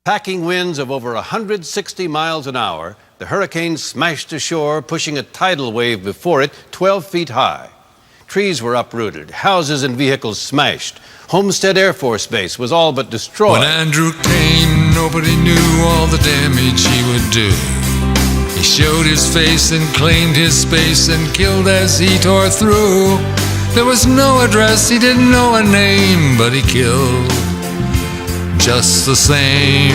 Packing winds of over 160 miles an hour, the hurricane smashed ashore, pushing a tidal wave before it 12 feet high. Trees were uprooted, houses and vehicles smashed. Homestead Air Force Base was all but destroyed. When Andrew came, nobody knew all the damage he would do. He showed his face and claimed his space and killed as he tore through. There was no address, he didn't know a name, but he killed just the same.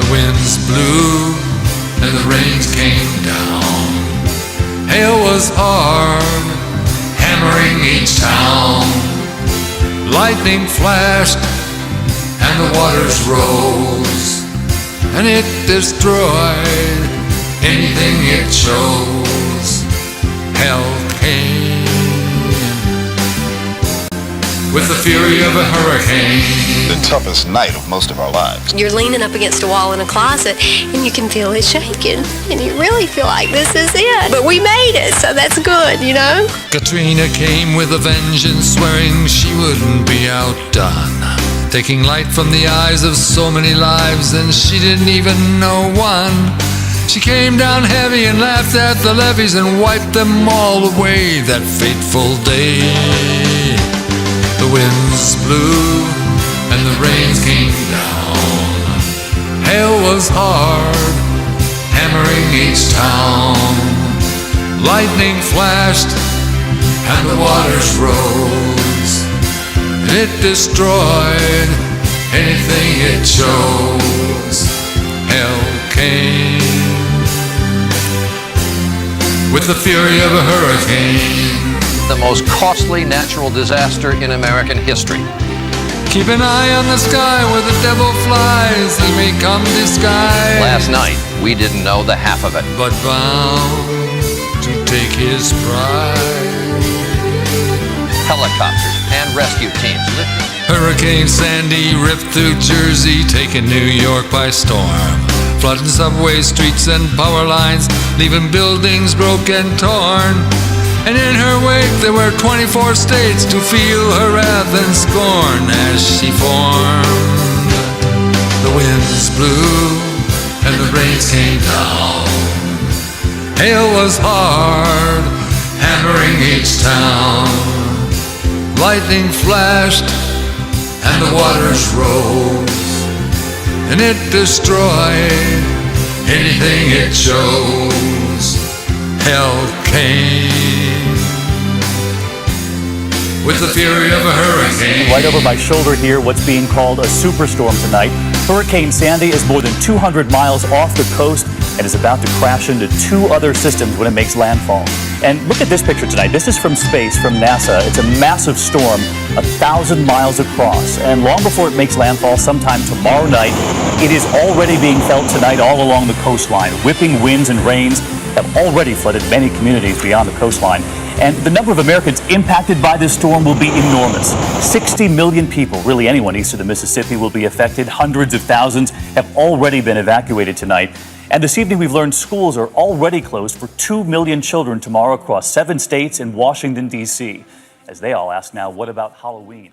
The winds blew and the rains came down. Hail was hard, hammering each town. Lightning flashed and the waters rose, and it destroyed anything it chose. Hell came with the fury of a hurricane. The toughest night of most of our lives. You're leaning up against a wall in a closet and you can feel it shaking and you really feel like this is it. But we made it, so that's good, you know? Katrina came with a vengeance, swearing she wouldn't be outdone, taking light from the eyes of so many lives, and she didn't even know one. She came down heavy and laughed at the levees and wiped them all away that fateful day. The winds blew and the rains came down. Hail was hard, hammering each town. Lightning flashed and the waters rose. It destroyed anything it chose. Hell came with the fury of a hurricane. The most costly natural disaster in American history. Keep an eye on the sky where the devil flies, he may come disguised. Last night, we didn't know the half of it. But bound to take his prize. Helicopters and rescue teams lifted. Hurricane Sandy ripped through Jersey, taking New York by storm, flooding subway streets and power lines, leaving buildings broken, torn. And in her wake there were 24 states to feel her wrath and scorn as she formed. The winds blew and the rains came down. Hail was hard, hammering each town. Lightning flashed and the waters rose, and it destroyed anything it chose. Hell came with the fury of a hurricane. Right over my shoulder here, what's being called a superstorm tonight. Hurricane Sandy is more than 200 miles off the coast and is about to crash into two other systems when it makes landfall. And look at this picture tonight. This is from space, from NASA. It's a massive storm, 1,000 miles across. And long before it makes landfall, sometime tomorrow night, it is already being felt tonight all along the coastline. Whipping winds and rains have already flooded many communities beyond the coastline. And the number of Americans impacted by this storm will be enormous. 60 million people, really anyone east of the Mississippi, will be affected. Hundreds of thousands have already been evacuated tonight. And this evening we've learned schools are already closed for 2 million children tomorrow across 7 states and Washington, D.C. As they all ask now, what about Halloween?